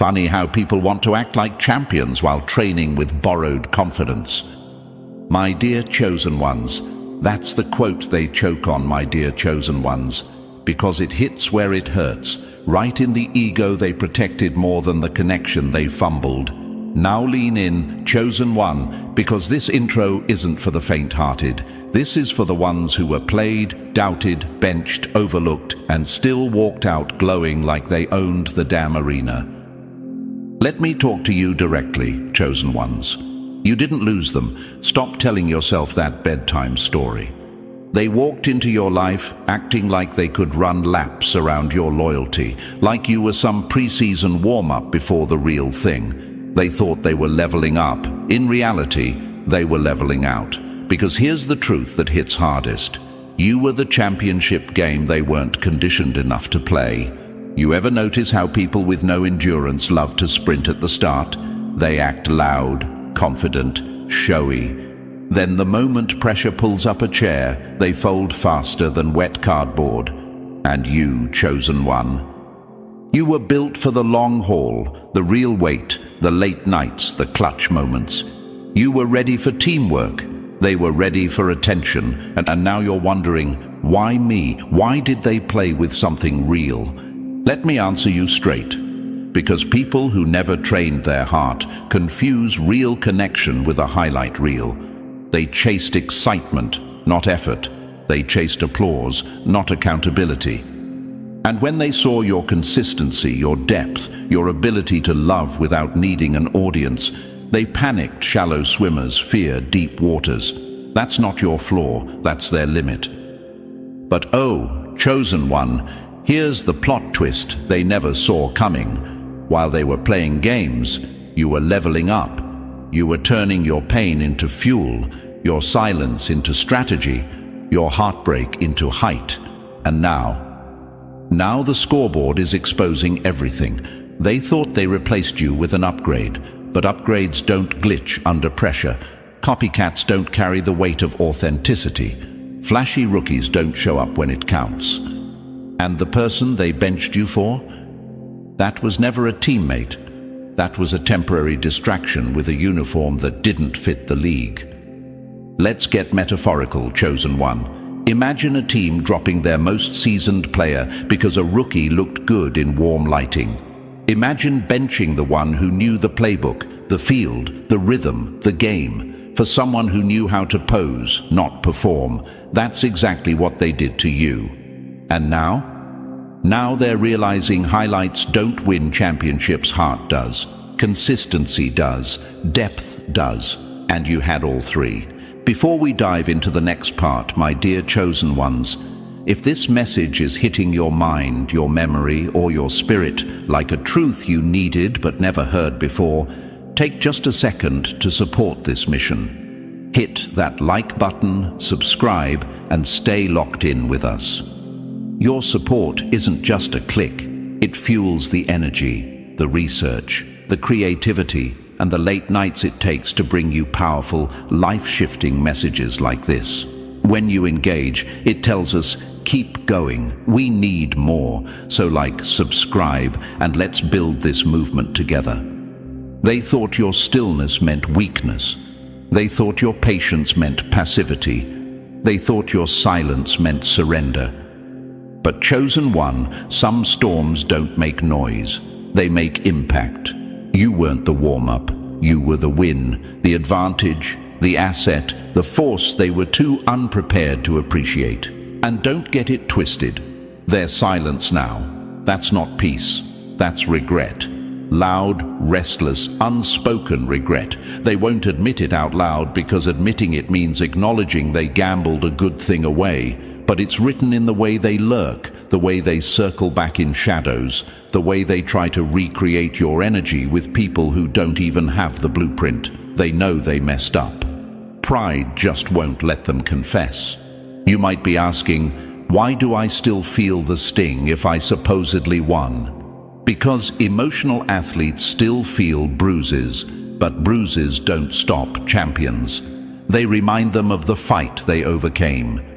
Funny how people want to act like champions while training with borrowed confidence. My dear chosen ones, that's the quote they choke on, my dear chosen ones, because it hits where it hurts, right in the ego they protected more than the connection they fumbled. Now lean in, chosen one, because this intro isn't for the faint-hearted. This is for the ones who were played, doubted, benched, overlooked, and still walked out glowing like they owned the damn arena. Let me talk to you directly, chosen ones. You didn't lose them. Stop telling yourself that bedtime story. They walked into your life acting like they could run laps around your loyalty, like you were some pre-season warm-up before the real thing. They thought they were leveling up. In reality, they were leveling out. Because here's the truth that hits hardest. You were the championship game they weren't conditioned enough to play. You ever notice how people with no endurance love to sprint at the start? They act loud, confident, showy. Then the moment pressure pulls up a chair, they fold faster than wet cardboard. And you, chosen one, you were built for the long haul, the real weight, the late nights, the clutch moments. You were ready for teamwork. They were ready for attention. And now you're wondering, why me? Why did they play with something real? Let me answer you straight. Because people who never trained their heart confuse real connection with a highlight reel. They chased excitement, not effort. They chased applause, not accountability. And when they saw your consistency, your depth, your ability to love without needing an audience, they panicked. Shallow swimmers fear deep waters. That's not your flaw, that's their limit. But oh, chosen one, here's the plot twist they never saw coming. While they were playing games, you were leveling up. You were turning your pain into fuel, your silence into strategy, your heartbreak into height. And now the scoreboard is exposing everything. They thought they replaced you with an upgrade, but upgrades don't glitch under pressure. Copycats don't carry the weight of authenticity. Flashy rookies don't show up when it counts. And the person they benched you for? That was never a teammate. That was a temporary distraction with a uniform that didn't fit the league. Let's get metaphorical, chosen one. Imagine a team dropping their most seasoned player because a rookie looked good in warm lighting. Imagine benching the one who knew the playbook, the field, the rhythm, the game, for someone who knew how to pose, not perform. That's exactly what they did to you. And now? Now they're realizing highlights don't win championships, heart does. Consistency does. Depth does. And you had all three. Before we dive into the next part, my dear chosen ones, if this message is hitting your mind, your memory, or your spirit like a truth you needed but never heard before, take just a second to support this mission. Hit that like button, subscribe, and stay locked in with us. Your support isn't just a click. It fuels the energy, the research, the creativity, and the late nights it takes to bring you powerful, life-shifting messages like this. When you engage, it tells us, keep going, we need more. So subscribe, and let's build this movement together. They thought your stillness meant weakness. They thought your patience meant passivity. They thought your silence meant surrender. But chosen one, some storms don't make noise. They make impact. You weren't the warm-up. You were the win, the advantage, the asset, the force they were too unprepared to appreciate. And don't get it twisted. Their silence now, that's not peace. That's regret. Loud, restless, unspoken regret. They won't admit it out loud because admitting it means acknowledging they gambled a good thing away. But it's written in the way they lurk, the way they circle back in shadows, the way they try to recreate your energy with people who don't even have the blueprint. They know they messed up. Pride just won't let them confess. You might be asking, why do I still feel the sting if I supposedly won? Because emotional athletes still feel bruises, but bruises don't stop champions. They remind them of the fight they overcame.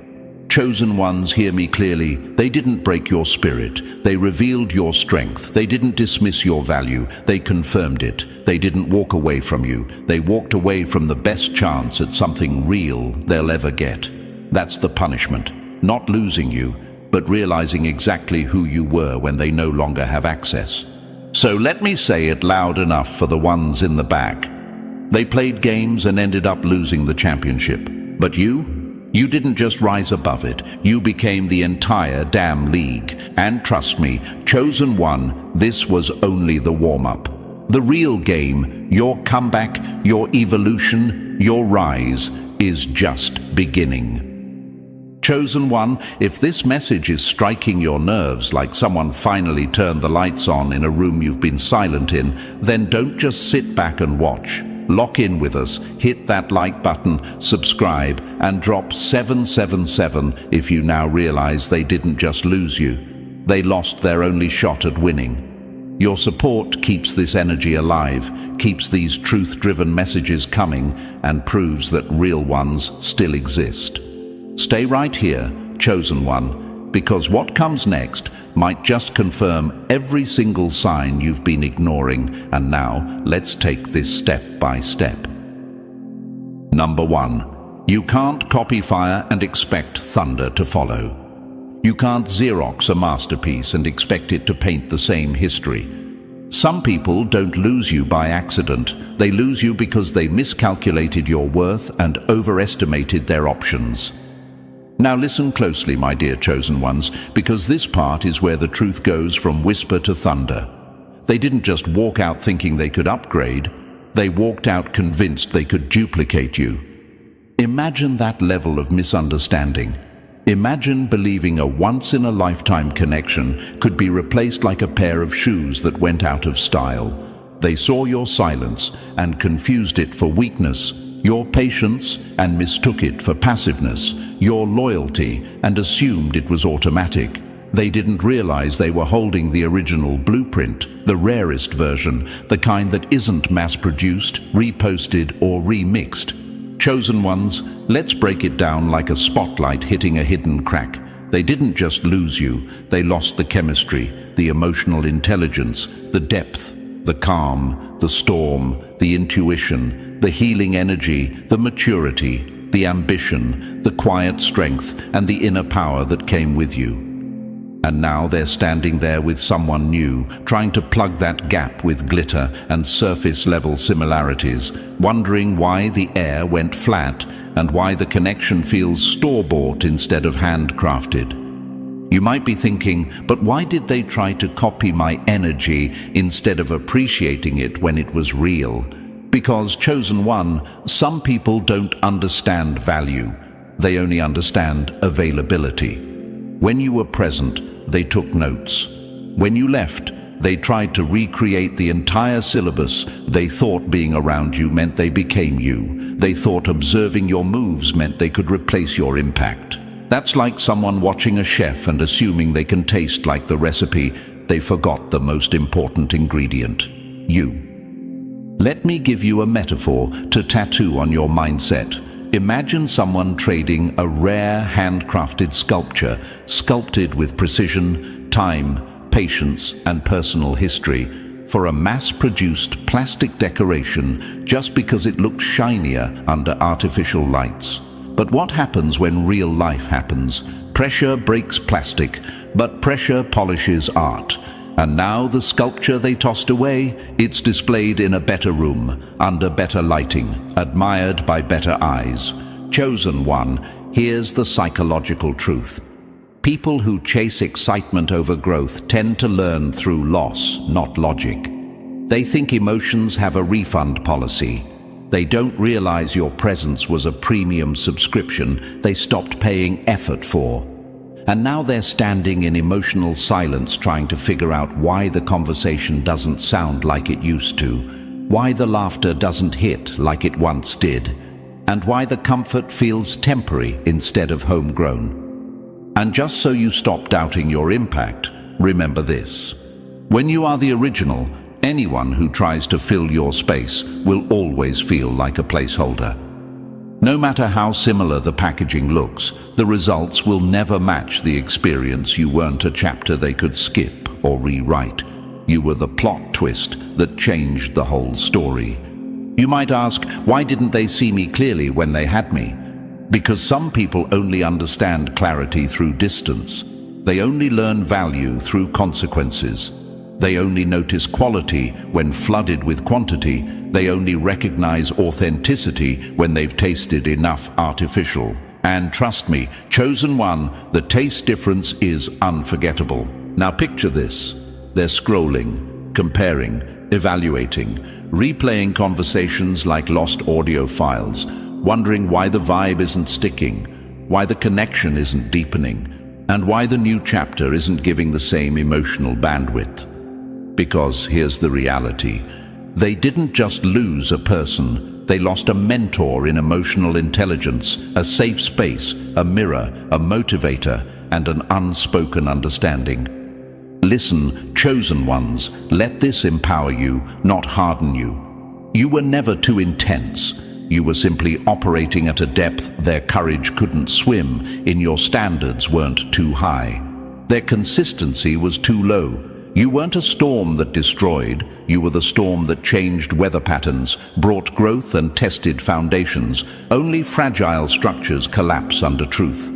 Chosen ones, hear me clearly. They didn't break your spirit. They revealed your strength. They didn't dismiss your value. They confirmed it. They didn't walk away from you. They walked away from the best chance at something real they'll ever get. That's the punishment. Not losing you, but realizing exactly who you were when they no longer have access. So let me say it loud enough for the ones in the back. They played games and ended up losing the championship. But you didn't just rise above it. You became the entire damn league. And trust me, Chosen One, this was only the warm-up. The real game, your comeback, your evolution, your rise, is just beginning. Chosen One, if this message is striking your nerves like someone finally turned the lights on in a room you've been silent in, then don't just sit back and watch. Lock in with us, hit that like button, subscribe, and drop 777 if you now realize they didn't just lose you. They lost their only shot at winning. Your support keeps this energy alive, keeps these truth-driven messages coming, and proves that real ones still exist. Stay right here, Chosen One, because what comes next might just confirm every single sign you've been ignoring. And now, let's take this step by step. Number 1. You can't copy fire and expect thunder to follow. You can't Xerox a masterpiece and expect it to paint the same history. Some people don't lose you by accident. They lose you because they miscalculated your worth and overestimated their options. Now listen closely, my dear chosen ones, because this part is where the truth goes from whisper to thunder. They didn't just walk out thinking they could upgrade. They walked out convinced they could duplicate you. Imagine that level of misunderstanding. Imagine believing a once-in-a-lifetime connection could be replaced like a pair of shoes that went out of style. They saw your silence and confused it for weakness, your patience and mistook it for passiveness, your loyalty and assumed it was automatic. They didn't realize they were holding the original blueprint, the rarest version, the kind that isn't mass-produced, reposted or remixed. Chosen ones, let's break it down like a spotlight hitting a hidden crack. They didn't just lose you, they lost the chemistry, the emotional intelligence, the depth, the calm, the storm, the intuition, the healing energy, the maturity, the ambition, the quiet strength, and the inner power that came with you. And now they're standing there with someone new, trying to plug that gap with glitter and surface-level similarities, wondering why the air went flat and why the connection feels store-bought instead of handcrafted. You might be thinking, but why did they try to copy my energy instead of appreciating it when it was real? Because, chosen one, some people don't understand value. They only understand availability. When you were present, they took notes. When you left, they tried to recreate the entire syllabus. They thought being around you meant they became you. They thought observing your moves meant they could replace your impact. That's like someone watching a chef and assuming they can taste like the recipe. They forgot the most important ingredient: you. Let me give you a metaphor to tattoo on your mindset. Imagine someone trading a rare handcrafted sculpture, sculpted with precision, time, patience, and personal history, for a mass-produced plastic decoration just because it looks shinier under artificial lights. But what happens when real life happens? Pressure breaks plastic, but pressure polishes art. And now the sculpture they tossed away, it's displayed in a better room, under better lighting, admired by better eyes. Chosen one, here's the psychological truth. People who chase excitement over growth tend to learn through loss, not logic. They think emotions have a refund policy. They don't realize your presence was a premium subscription they stopped paying effort for. And now they're standing in emotional silence trying to figure out why the conversation doesn't sound like it used to, why the laughter doesn't hit like it once did, and why the comfort feels temporary instead of homegrown. And just so you stop doubting your impact, remember this. When you are the original, anyone who tries to fill your space will always feel like a placeholder. No matter how similar the packaging looks, the results will never match the experience. You weren't a chapter they could skip or rewrite. You were the plot twist that changed the whole story. You might ask, why didn't they see me clearly when they had me? Because some people only understand clarity through distance. They only learn value through consequences. They only notice quality when flooded with quantity. They only recognize authenticity when they've tasted enough artificial. And trust me, chosen one, the taste difference is unforgettable. Now picture this. They're scrolling, comparing, evaluating, replaying conversations like lost audio files, wondering why the vibe isn't sticking, why the connection isn't deepening, and why the new chapter isn't giving the same emotional bandwidth. Because here's the reality. They didn't just lose a person, they lost a mentor in emotional intelligence, a safe space, a mirror, a motivator, and an unspoken understanding. Listen, chosen ones, let this empower you, not harden you. You were never too intense. You were simply operating at a depth their courage couldn't swim in. Your standards weren't too high. Their consistency was too low. You weren't a storm that destroyed. You were the storm that changed weather patterns, brought growth and tested foundations. Only fragile structures collapse under truth.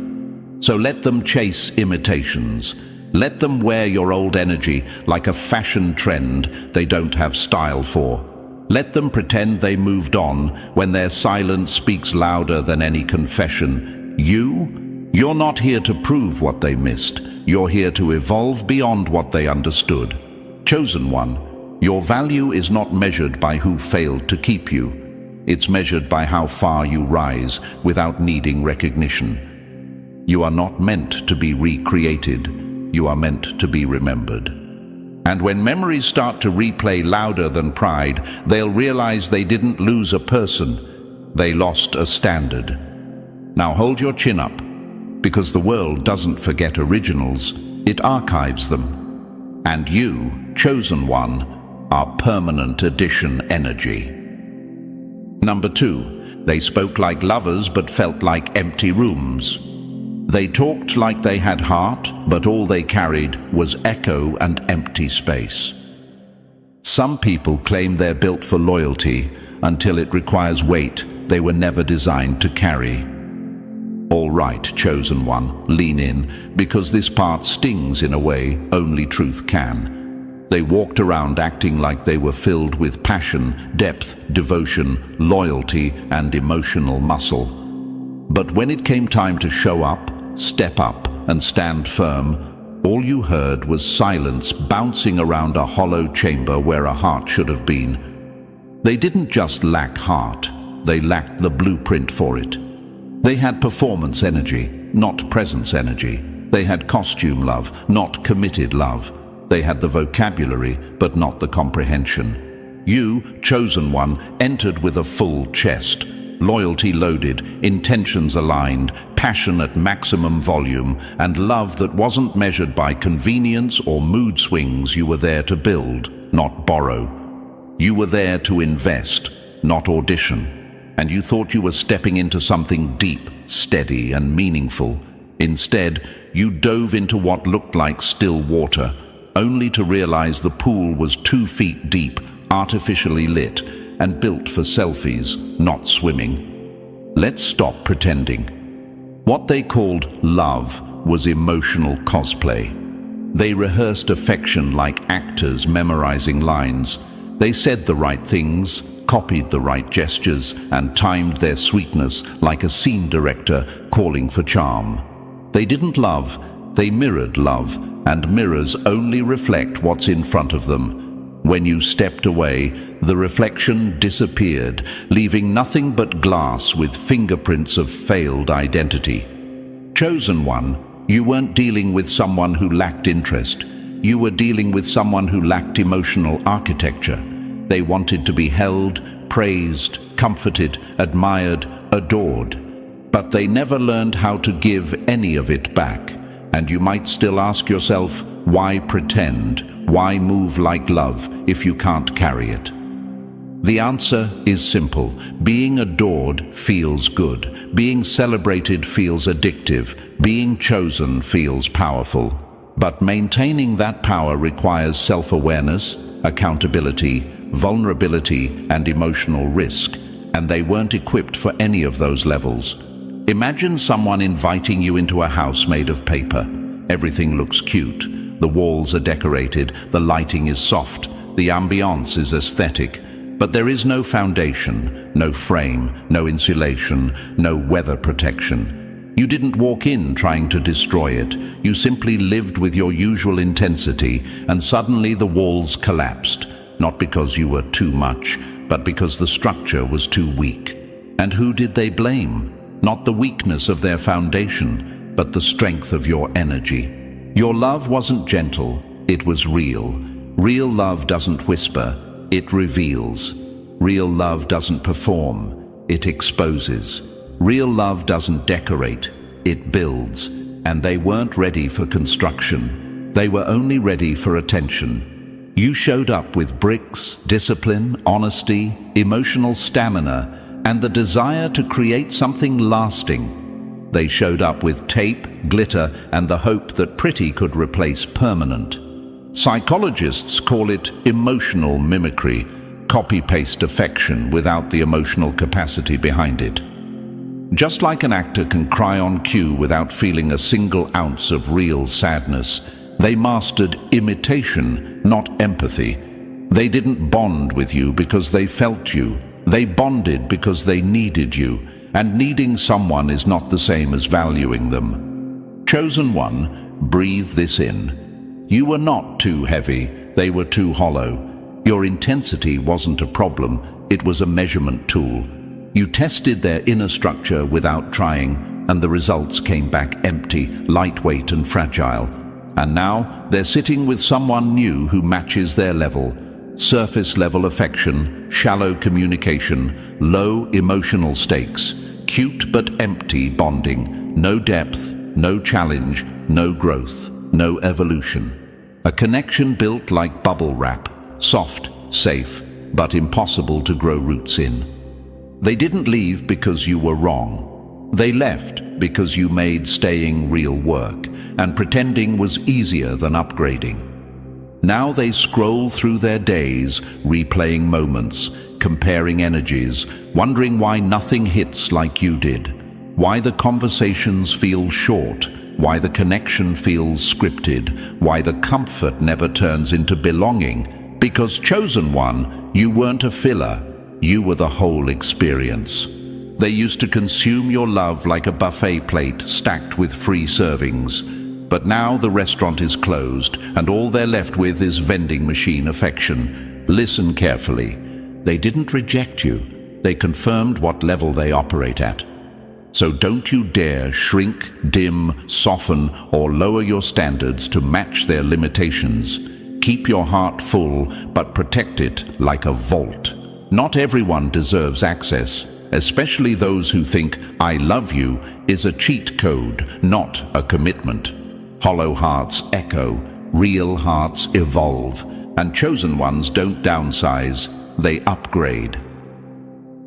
So let them chase imitations. Let them wear your old energy like a fashion trend they don't have style for. Let them pretend they moved on when their silence speaks louder than any confession. You're not here to prove what they missed. You're here to evolve beyond what they understood. Chosen one, your value is not measured by who failed to keep you. It's measured by how far you rise without needing recognition. You are not meant to be recreated. You are meant to be remembered. And when memories start to replay louder than pride, they'll realize they didn't lose a person. They lost a standard. Now hold your chin up, because the world doesn't forget originals, it archives them. And you, chosen one, are permanent edition energy. Number 2, they spoke like lovers but felt like empty rooms. They talked like they had heart, but all they carried was echo and empty space. Some people claim they're built for loyalty until it requires weight they were never designed to carry. All right, chosen one, lean in, because this part stings in a way only truth can. They walked around acting like they were filled with passion, depth, devotion, loyalty, and emotional muscle. But when it came time to show up, step up, and stand firm, all you heard was silence bouncing around a hollow chamber where a heart should have been. They didn't just lack heart, they lacked the blueprint for it. They had performance energy, not presence energy. They had costume love, not committed love. They had the vocabulary, but not the comprehension. You, chosen one, entered with a full chest. Loyalty loaded, intentions aligned, passion at maximum volume, and love that wasn't measured by convenience or mood swings. You were there to build, not borrow. You were there to invest, not audition. And you thought you were stepping into something deep, steady, and meaningful. Instead, you dove into what looked like still water, only to realize the pool was 2 feet deep, artificially lit, and built for selfies, not swimming. Let's stop pretending. What they called love was emotional cosplay. They rehearsed affection like actors memorizing lines. They said the right things, copied the right gestures, and timed their sweetness like a scene director calling for charm. They didn't love, they mirrored love, and mirrors only reflect what's in front of them. When you stepped away, the reflection disappeared, leaving nothing but glass with fingerprints of failed identity. Chosen one, you weren't dealing with someone who lacked interest. You were dealing with someone who lacked emotional architecture. They wanted to be held, praised, comforted, admired, adored. But they never learned how to give any of it back. And you might still ask yourself, why pretend? Why move like love if you can't carry it? The answer is simple. Being adored feels good. Being celebrated feels addictive. Being chosen feels powerful. But maintaining that power requires self-awareness, accountability, vulnerability, and emotional risk, and they weren't equipped for any of those levels. Imagine someone inviting you into a house made of paper. Everything looks cute. The walls are decorated, the lighting is soft, the ambiance is aesthetic, but there is no foundation, no frame, no insulation, no weather protection. You didn't walk in trying to destroy it. You simply lived with your usual intensity, and suddenly the walls collapsed, not because you were too much, but because the structure was too weak. And who did they blame? Not the weakness of their foundation, but the strength of your energy. Your love wasn't gentle, it was real. Real love doesn't whisper, it reveals. Real love doesn't perform, it exposes. Real love doesn't decorate, it builds. And they weren't ready for construction. They were only ready for attention. You showed up with bricks, discipline, honesty, emotional stamina, and the desire to create something lasting. They showed up with tape, glitter, and the hope that pretty could replace permanent. Psychologists call it emotional mimicry, copy-paste affection without the emotional capacity behind it. Just like an actor can cry on cue without feeling a single ounce of real sadness, they mastered imitation, not empathy. They didn't bond with you because they felt you. They bonded because they needed you, and needing someone is not the same as valuing them. Chosen one, breathe this in. You were not too heavy, they were too hollow. Your intensity wasn't a problem, it was a measurement tool. You tested their inner structure without trying, and the results came back empty, lightweight and fragile. And now they're sitting with someone new who matches their level. Surface-level affection, shallow communication, low emotional stakes, cute but empty bonding, no depth, no challenge, no growth, no evolution. A connection built like bubble wrap, soft, safe, but impossible to grow roots in. They didn't leave because you were wrong. They left because you made staying real work, and pretending was easier than upgrading. Now they scroll through their days, replaying moments, comparing energies, wondering why nothing hits like you did, why the conversations feel short, why the connection feels scripted, why the comfort never turns into belonging. Because chosen one, you weren't a filler, you were the whole experience. They used to consume your love like a buffet plate stacked with free servings. But now the restaurant is closed, and all they're left with is vending machine affection. Listen carefully. They didn't reject you. They confirmed what level they operate at. So don't you dare shrink, dim, soften, or lower your standards to match their limitations. Keep your heart full, but protect it like a vault. Not everyone deserves access, especially those who think "I love you" is a cheat code, not a commitment. Hollow hearts echo, real hearts evolve, and chosen ones don't downsize, they upgrade.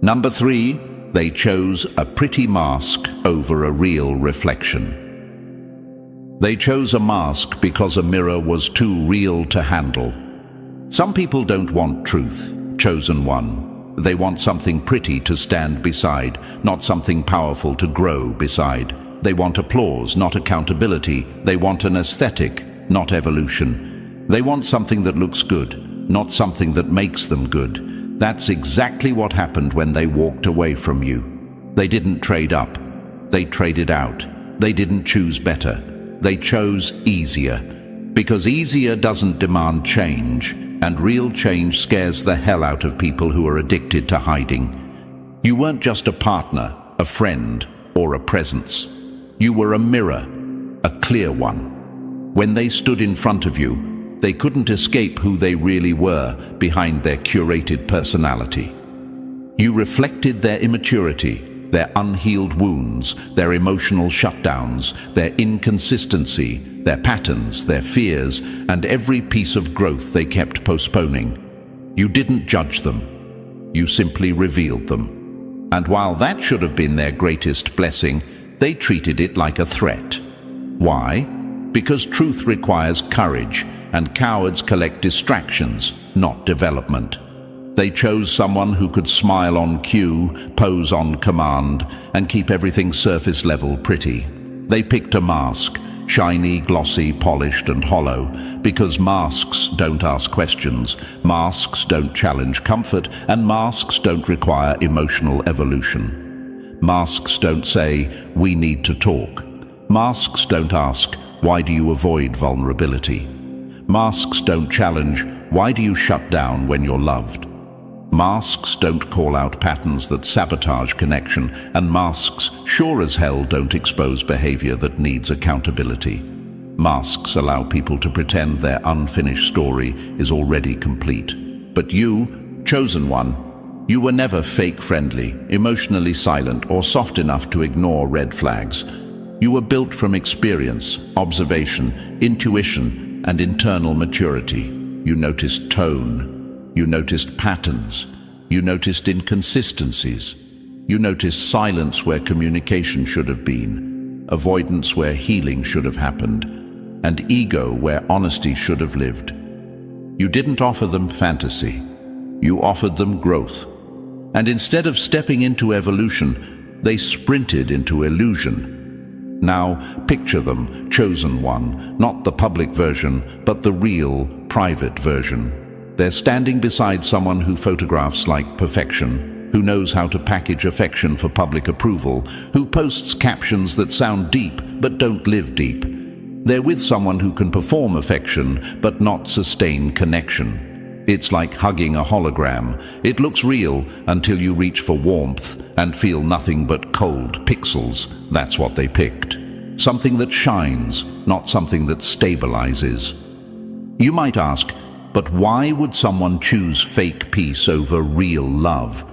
Number 3, they chose a pretty mask over a real reflection. They chose a mask because a mirror was too real to handle. Some people don't want truth, chosen one. They want something pretty to stand beside, not something powerful to grow beside. They want applause, not accountability. They want an aesthetic, not evolution. They want something that looks good, not something that makes them good. That's exactly what happened when they walked away from you. They didn't trade up. They traded out. They didn't choose better. They chose easier. Because easier doesn't demand change, and real change scares the hell out of people who are addicted to hiding. You weren't just a partner, a friend, or a presence. You were a mirror, a clear one. When they stood in front of you, they couldn't escape who they really were behind their curated personality. You reflected their immaturity, their unhealed wounds, their emotional shutdowns, their inconsistency, their patterns, their fears, and every piece of growth they kept postponing. You didn't judge them. You simply revealed them. And while that should have been their greatest blessing, they treated it like a threat. Why? Because truth requires courage, and cowards collect distractions, not development. They chose someone who could smile on cue, pose on command, and keep everything surface level pretty. They picked a mask, shiny, glossy, polished and hollow, because masks don't ask questions, masks don't challenge comfort, and masks don't require emotional evolution. Masks don't say, "We need to talk." Masks don't ask, "Why do you avoid vulnerability?" Masks don't challenge, "Why do you shut down when you're loved?" Masks don't call out patterns that sabotage connection, and masks sure as hell don't expose behavior that needs accountability. Masks allow people to pretend their unfinished story is already complete. But you, chosen one, you were never fake-friendly, emotionally silent, or soft enough to ignore red flags. You were built from experience, observation, intuition, and internal maturity. You noticed tone. You noticed patterns. You noticed inconsistencies. You noticed silence where communication should have been, avoidance where healing should have happened, and ego where honesty should have lived. You didn't offer them fantasy. You offered them growth. And instead of stepping into evolution, they sprinted into illusion. Now, picture them, chosen one, not the public version, but the real, private version. They're standing beside someone who photographs like perfection, who knows how to package affection for public approval, who posts captions that sound deep but don't live deep. They're with someone who can perform affection but not sustain connection. It's like hugging a hologram. It looks real until you reach for warmth and feel nothing but cold pixels. That's what they picked. Something that shines, not something that stabilizes. You might ask, but why would someone choose fake peace over real love?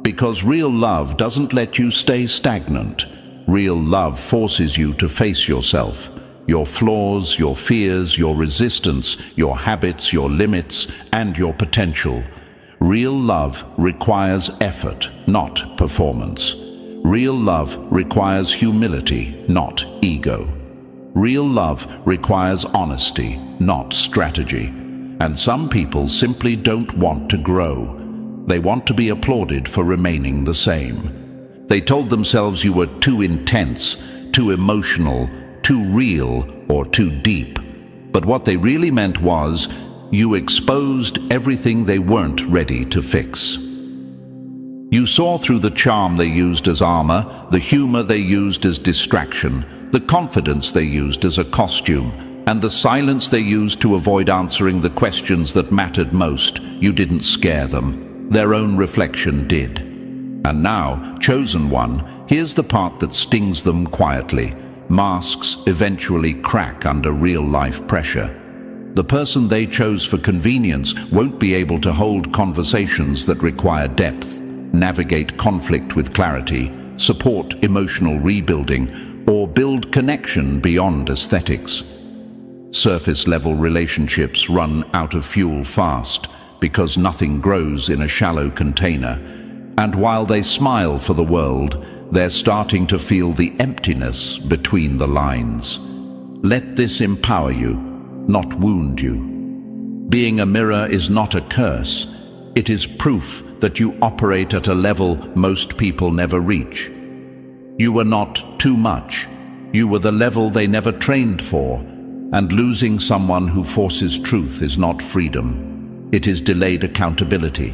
Because real love doesn't let you stay stagnant. Real love forces you to face yourself, your flaws, your fears, your resistance, your habits, your limits, and your potential. Real love requires effort, not performance. Real love requires humility, not ego. Real love requires honesty, not strategy. And some people simply don't want to grow. They want to be applauded for remaining the same. They told themselves you were too intense, too emotional, too real, or too deep. But what they really meant was, you exposed everything they weren't ready to fix. You saw through the charm they used as armor, the humor they used as distraction, the confidence they used as a costume, and the silence they used to avoid answering the questions that mattered most. You didn't scare them. Their own reflection did. And now, chosen one, here's the part that stings them quietly. Masks eventually crack under real-life pressure. The person they chose for convenience won't be able to hold conversations that require depth, navigate conflict with clarity, support emotional rebuilding, or build connection beyond aesthetics. Surface-level relationships run out of fuel fast because nothing grows in a shallow container. And while they smile for the world, they're starting to feel the emptiness between the lines. Let this empower you, not wound you. Being a mirror is not a curse. It is proof that you operate at a level most people never reach. You were not too much. You were the level they never trained for. And losing someone who forces truth is not freedom. It is delayed accountability.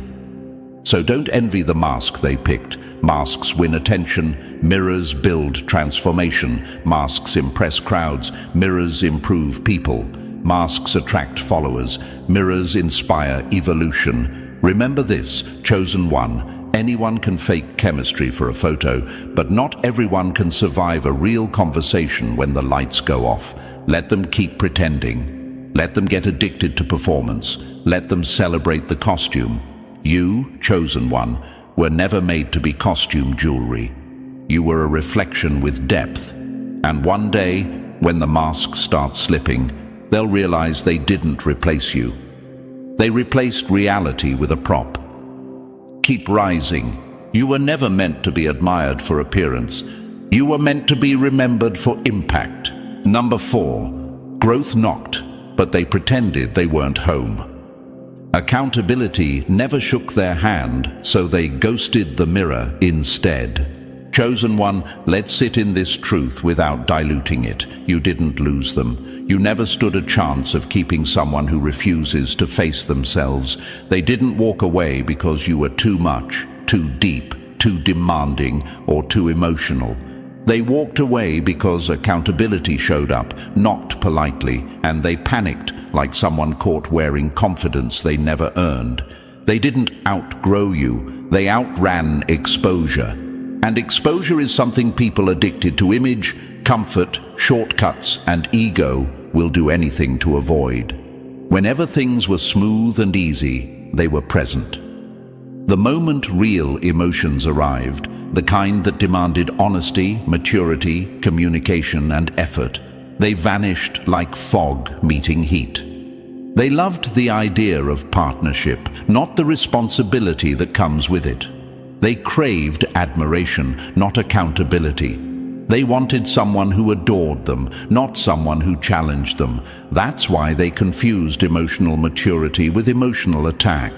So don't envy the mask they picked. Masks win attention, mirrors build transformation, masks impress crowds, mirrors improve people, masks attract followers, mirrors inspire evolution. Remember this, chosen one, anyone can fake chemistry for a photo, but not everyone can survive a real conversation when the lights go off. Let them keep pretending. Let them get addicted to performance. Let them celebrate the costume. You, chosen one, were never made to be costume jewelry. You were a reflection with depth. And one day, when the mask starts slipping, they'll realize they didn't replace you. They replaced reality with a prop. Keep rising. You were never meant to be admired for appearance. You were meant to be remembered for impact. Number 4. Growth knocked, but they pretended they weren't home. Accountability never shook their hand, so they ghosted the mirror instead. Chosen one, let's sit in this truth without diluting it. You didn't lose them. You never stood a chance of keeping someone who refuses to face themselves. They didn't walk away because you were too much, too deep, too demanding, or too emotional. They walked away because accountability showed up, knocked politely, and they panicked like someone caught wearing confidence they never earned. They didn't outgrow you, they outran exposure. And exposure is something people addicted to image, comfort, shortcuts, and ego will do anything to avoid. Whenever things were smooth and easy, they were present. The moment real emotions arrived, the kind that demanded honesty, maturity, communication, and effort, they vanished like fog meeting heat. They loved the idea of partnership, not the responsibility that comes with it. They craved admiration, not accountability. They wanted someone who adored them, not someone who challenged them. That's why they confused emotional maturity with emotional attack.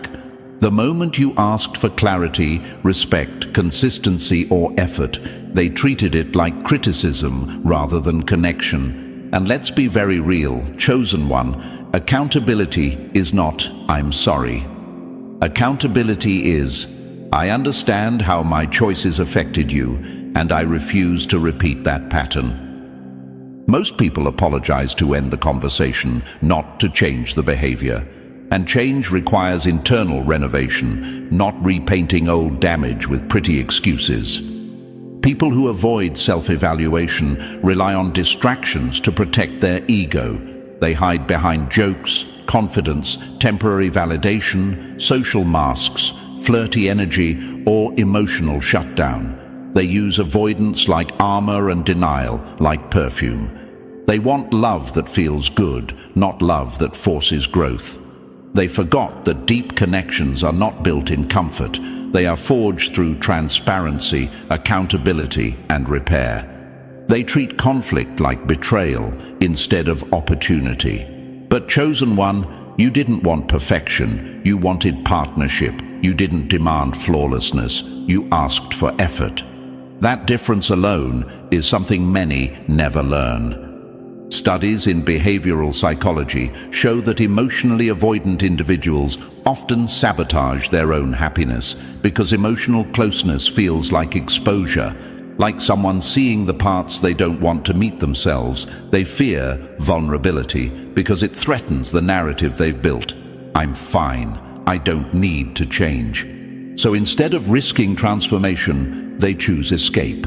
The moment you asked for clarity, respect, consistency, or effort, they treated it like criticism rather than connection. And let's be very real, chosen one, accountability is not, "I'm sorry." Accountability is, "I understand how my choices affected you, and I refuse to repeat that pattern." Most people apologize to end the conversation, not to change the behavior. And change requires internal renovation, not repainting old damage with pretty excuses. People who avoid self-evaluation rely on distractions to protect their ego. They hide behind jokes, confidence, temporary validation, social masks, flirty energy, or emotional shutdown. They use avoidance like armor and denial like perfume. They want love that feels good, not love that forces growth. They forgot that deep connections are not built in comfort. They are forged through transparency, accountability, and repair. They treat conflict like betrayal instead of opportunity. But chosen one, you didn't want perfection. You wanted partnership. You didn't demand flawlessness. You asked for effort. That difference alone is something many never learn. Studies in behavioral psychology show that emotionally avoidant individuals often sabotage their own happiness because emotional closeness feels like exposure, like someone seeing the parts they don't want to meet themselves. They fear vulnerability because it threatens the narrative they've built. "I'm fine. I don't need to change." So instead of risking transformation, they choose escape.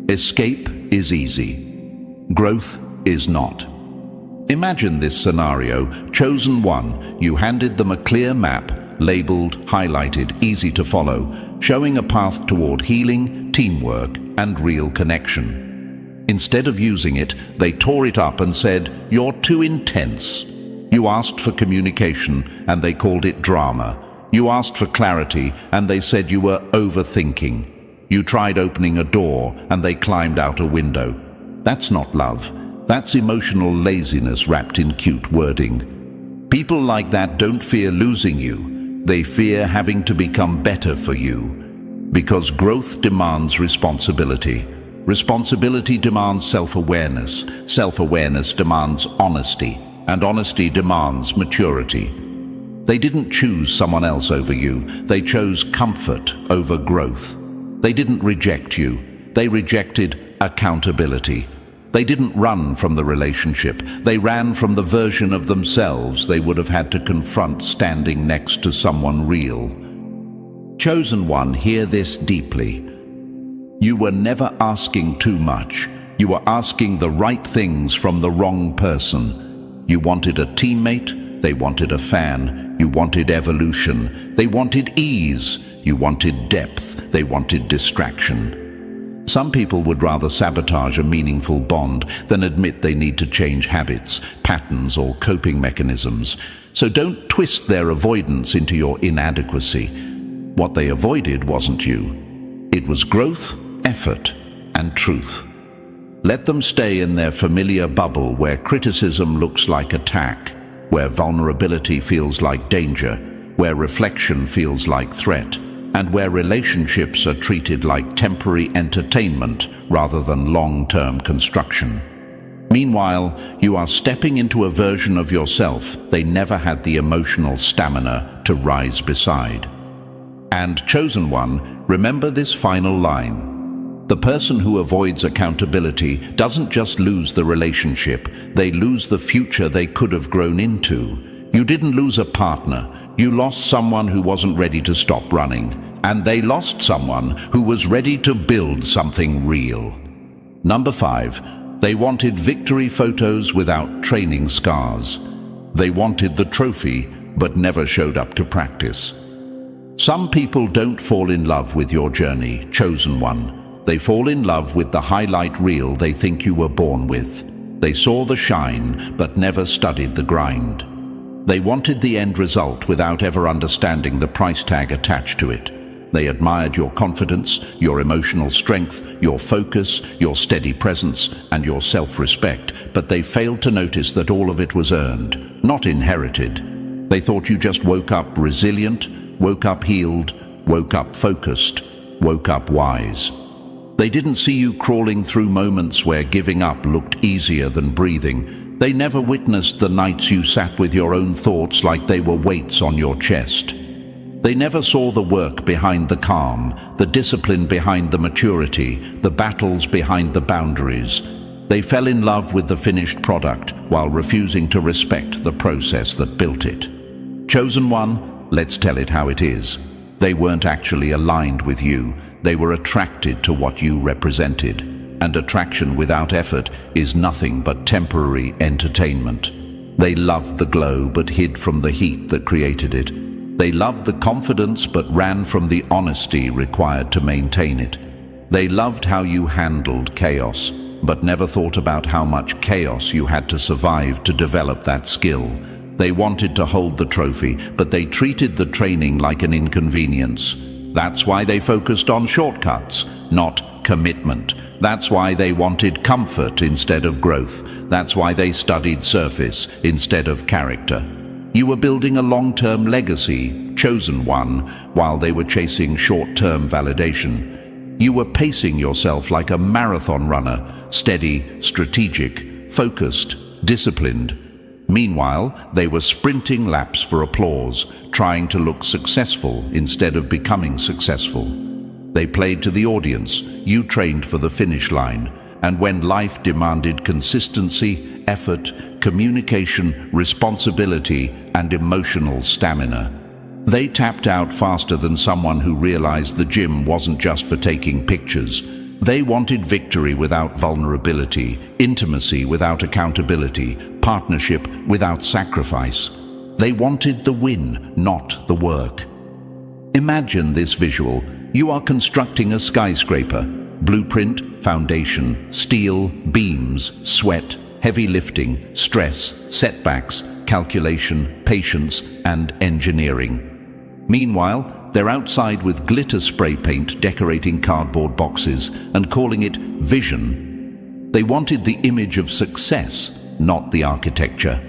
Escape is easy. Growth is not. Imagine this scenario. Chosen one, you handed them a clear map, labeled, highlighted, easy to follow, showing a path toward healing, teamwork, and real connection. Instead of using it, they tore it up and said, "You're too intense." You asked for communication, and they called it drama. You asked for clarity, and they said you were overthinking. You tried opening a door, and they climbed out a window. That's not love. That's emotional laziness wrapped in cute wording. People like that don't fear losing you. They fear having to become better for you. Because growth demands responsibility. Responsibility demands self-awareness. Self-awareness demands honesty. And honesty demands maturity. They didn't choose someone else over you. They chose comfort over growth. They didn't reject you. They rejected accountability. They didn't run from the relationship. They ran from the version of themselves they would have had to confront standing next to someone real. Chosen one, hear this deeply. You were never asking too much. You were asking the right things from the wrong person. You wanted a teammate. They wanted a fan. You wanted evolution. They wanted ease. You wanted depth. They wanted distraction. Some people would rather sabotage a meaningful bond than admit they need to change habits, patterns, or coping mechanisms. So don't twist their avoidance into your inadequacy. What they avoided wasn't you. It was growth, effort, and truth. Let them stay in their familiar bubble where criticism looks like attack, where vulnerability feels like danger, where reflection feels like threat, and where relationships are treated like temporary entertainment rather than long-term construction. Meanwhile, you are stepping into a version of yourself they never had the emotional stamina to rise beside. And chosen one, remember this final line. The person who avoids accountability doesn't just lose the relationship, they lose the future they could have grown into. You didn't lose a partner, you lost someone who wasn't ready to stop running, and they lost someone who was ready to build something real. Number 5. They wanted victory photos without training scars. They wanted the trophy, but never showed up to practice. Some people don't fall in love with your journey, chosen one. They fall in love with the highlight reel they think you were born with. They saw the shine, but never studied the grind. They wanted the end result without ever understanding the price tag attached to it. They admired your confidence, your emotional strength, your focus, your steady presence, and your self-respect, but they failed to notice that all of it was earned, not inherited. They thought you just woke up resilient, woke up healed, woke up focused, woke up wise. They didn't see you crawling through moments where giving up looked easier than breathing. They never witnessed the nights you sat with your own thoughts like they were weights on your chest. They never saw the work behind the calm, the discipline behind the maturity, the battles behind the boundaries. They fell in love with the finished product while refusing to respect the process that built it. Chosen one, let's tell it how it is. They weren't actually aligned with you. They were attracted to what you represented. And attraction without effort is nothing but temporary entertainment. They loved the glow but hid from the heat that created it. They loved the confidence but ran from the honesty required to maintain it. They loved how you handled chaos, but never thought about how much chaos you had to survive to develop that skill. They wanted to hold the trophy, but they treated the training like an inconvenience. That's why they focused on shortcuts, not commitment. That's why they wanted comfort instead of growth. That's why they studied surface instead of character. You were building a long-term legacy, chosen one, while they were chasing short-term validation. You were pacing yourself like a marathon runner, steady, strategic, focused, disciplined. Meanwhile, they were sprinting laps for applause, trying to look successful instead of becoming successful. They played to the audience, you trained for the finish line, and when life demanded consistency, effort, communication, responsibility, and emotional stamina, they tapped out faster than someone who realized the gym wasn't just for taking pictures. They wanted victory without vulnerability, intimacy without accountability, partnership without sacrifice. They wanted the win, not the work. Imagine this visual. You are constructing a skyscraper. Blueprint, foundation, steel, beams, sweat, heavy lifting, stress, setbacks, calculation, patience, and engineering. Meanwhile, they're outside with glitter spray paint decorating cardboard boxes and calling it vision. They wanted the image of success, not the architecture.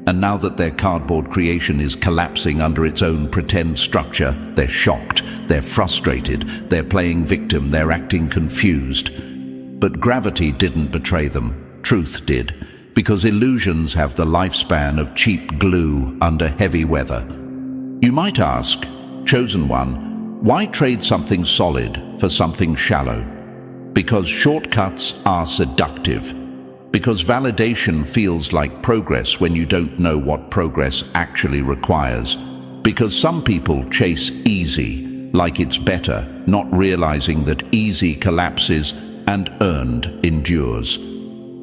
And now that their cardboard creation is collapsing under its own pretend structure, they're shocked, they're frustrated, they're playing victim, they're acting confused. But gravity didn't betray them, truth did, because illusions have the lifespan of cheap glue under heavy weather. You might ask, chosen one, why trade something solid for something shallow? Because shortcuts are seductive. Because validation feels like progress when you don't know what progress actually requires. Because some people chase easy, like it's better, not realizing that easy collapses and earned endures.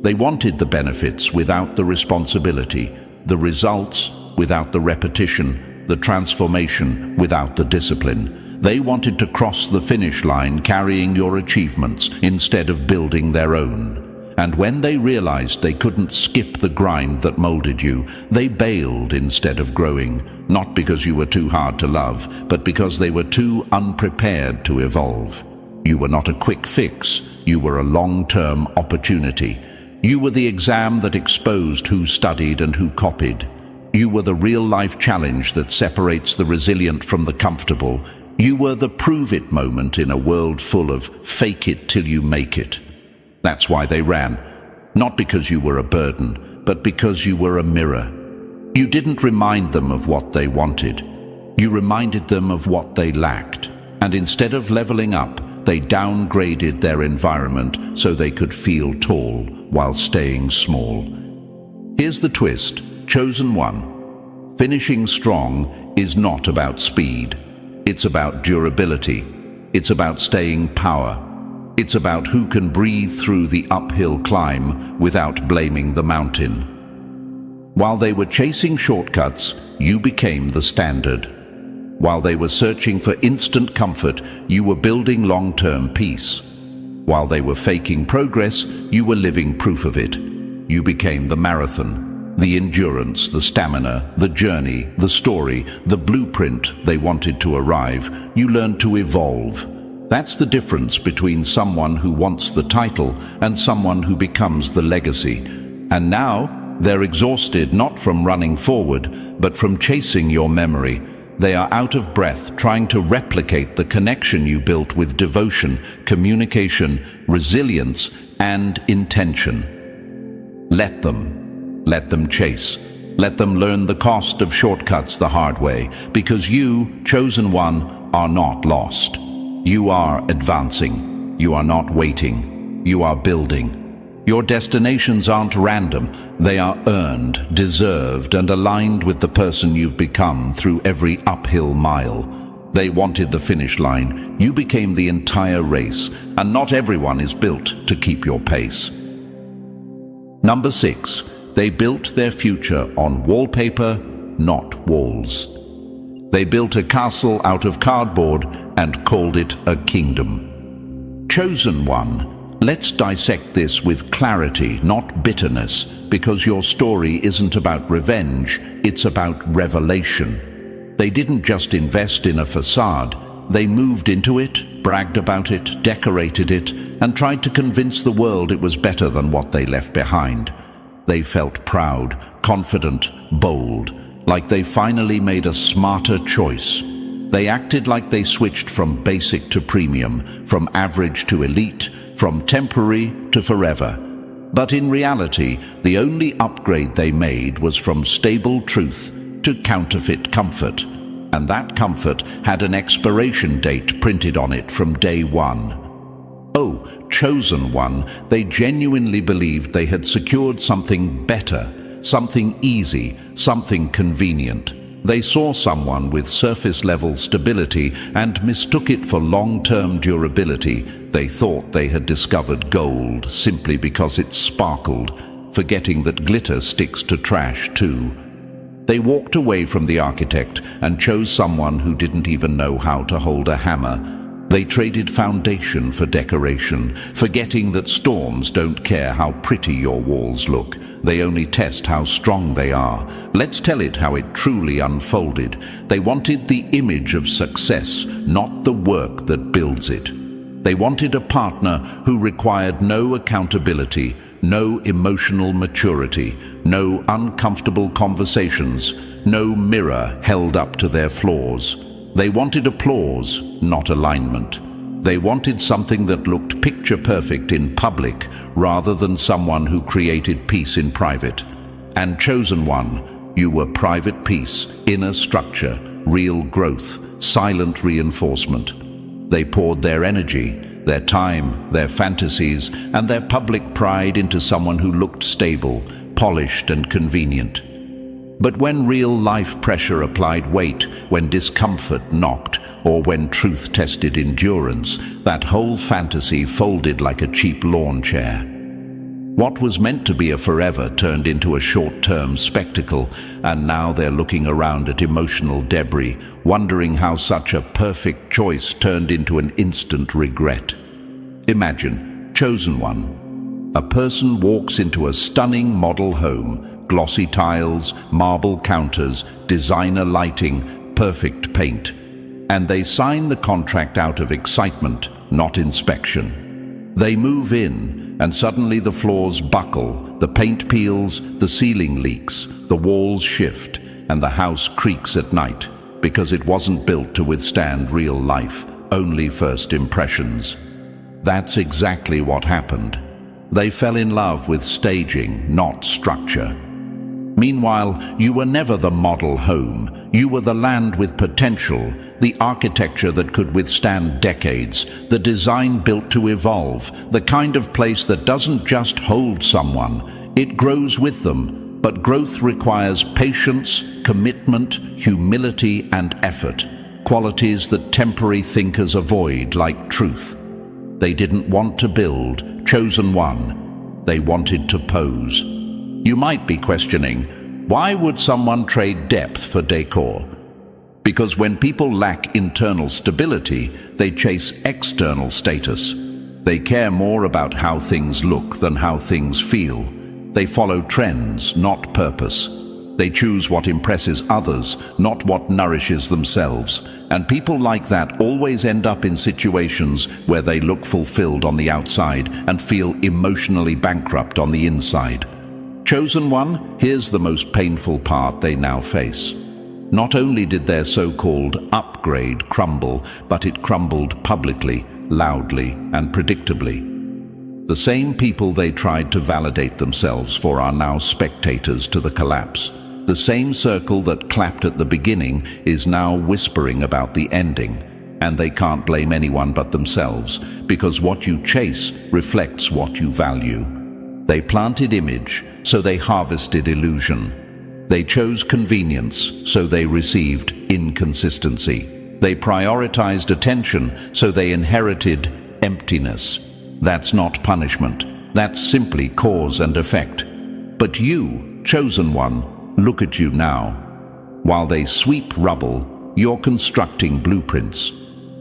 They wanted the benefits without the responsibility, the results without the repetition, the transformation without the discipline. They wanted to cross the finish line carrying your achievements instead of building their own. And when they realized they couldn't skip the grind that molded you, they bailed instead of growing, not because you were too hard to love, but because they were too unprepared to evolve. You were not a quick fix, you were a long-term opportunity. You were the exam that exposed who studied and who copied. You were the real-life challenge that separates the resilient from the comfortable. You were the prove-it moment in a world full of fake it till you make it. That's why they ran. Not because you were a burden, but because you were a mirror. You didn't remind them of what they wanted. You reminded them of what they lacked. And instead of leveling up, they downgraded their environment so they could feel tall while staying small. Here's the twist, chosen one. Finishing strong is not about speed. It's about durability. It's about staying power. It's about who can breathe through the uphill climb without blaming the mountain. While they were chasing shortcuts, you became the standard. While they were searching for instant comfort, you were building long-term peace. While they were faking progress, you were living proof of it. You became the marathon, the endurance, the stamina, the journey, the story, the blueprint they wanted to arrive. You learned to evolve. That's the difference between someone who wants the title and someone who becomes the legacy. And now, they're exhausted not from running forward, but from chasing your memory. They are out of breath, trying to replicate the connection you built with devotion, communication, resilience, and intention. Let them chase. Let them learn the cost of shortcuts the hard way, because you, chosen one, are not lost. You are advancing. You are not waiting. You are building. Your destinations aren't random. They are earned, deserved, and aligned with the person you've become through every uphill mile. They wanted the finish line. You became the entire race, and not everyone is built to keep your pace. Number 6. They built their future on wallpaper, not walls. They built a castle out of cardboard and called it a kingdom. Chosen one, let's dissect this with clarity, not bitterness, because your story isn't about revenge, it's about revelation. They didn't just invest in a facade, they moved into it, bragged about it, decorated it, and tried to convince the world it was better than what they left behind. They felt proud, confident, bold, like they finally made a smarter choice. They acted like they switched from basic to premium, from average to elite, from temporary to forever. But in reality, the only upgrade they made was from stable truth to counterfeit comfort. And that comfort had an expiration date printed on it from day one. Oh, chosen one, they genuinely believed they had secured something better, something easy, something convenient. They saw someone with surface-level stability and mistook it for long-term durability. They thought they had discovered gold simply because it sparkled, forgetting that glitter sticks to trash too. They walked away from the architect and chose someone who didn't even know how to hold a hammer. They traded foundation for decoration, forgetting that storms don't care how pretty your walls look. They only test how strong they are. Let's tell it how it truly unfolded. They wanted the image of success, not the work that builds it. They wanted a partner who required no accountability, no emotional maturity, no uncomfortable conversations, no mirror held up to their flaws. They wanted applause, not alignment. They wanted something that looked picture-perfect in public rather than someone who created peace in private. And chosen one, you were private peace, inner structure, real growth, silent reinforcement. They poured their energy, their time, their fantasies, and their public pride into someone who looked stable, polished, and convenient. But when real-life pressure applied weight, when discomfort knocked, or when truth tested endurance, that whole fantasy folded like a cheap lawn chair. What was meant to be a forever turned into a short-term spectacle, and now they're looking around at emotional debris, wondering how such a perfect choice turned into an instant regret. Imagine, chosen one. A person walks into a stunning model home, glossy tiles, marble counters, designer lighting, perfect paint, and they sign the contract out of excitement, not inspection. They move in, and suddenly the floors buckle, the paint peels, the ceiling leaks, the walls shift, and the house creaks at night, because it wasn't built to withstand real life, only first impressions. That's exactly what happened. They fell in love with staging, not structure. Meanwhile, you were never the model home. You were the land with potential, the architecture that could withstand decades, the design built to evolve, the kind of place that doesn't just hold someone, it grows with them. But growth requires patience, commitment, humility, and effort, qualities that temporary thinkers avoid like truth. They didn't want to build, chosen one. They wanted to pose. You might be questioning, why would someone trade depth for decor? Because when people lack internal stability, they chase external status. They care more about how things look than how things feel. They follow trends, not purpose. They choose what impresses others, not what nourishes themselves. And people like that always end up in situations where they look fulfilled on the outside and feel emotionally bankrupt on the inside. Chosen one, here's the most painful part they now face. Not only did their so-called upgrade crumble, but it crumbled publicly, loudly, and predictably. The same people they tried to validate themselves for are now spectators to the collapse. The same circle that clapped at the beginning is now whispering about the ending. And they can't blame anyone but themselves, because what you chase reflects what you value. They planted image, so they harvested illusion. They chose convenience, so they received inconsistency. They prioritized attention, so they inherited emptiness. That's not punishment. That's simply cause and effect. But you, chosen one, look at you now. While they sweep rubble, you're constructing blueprints.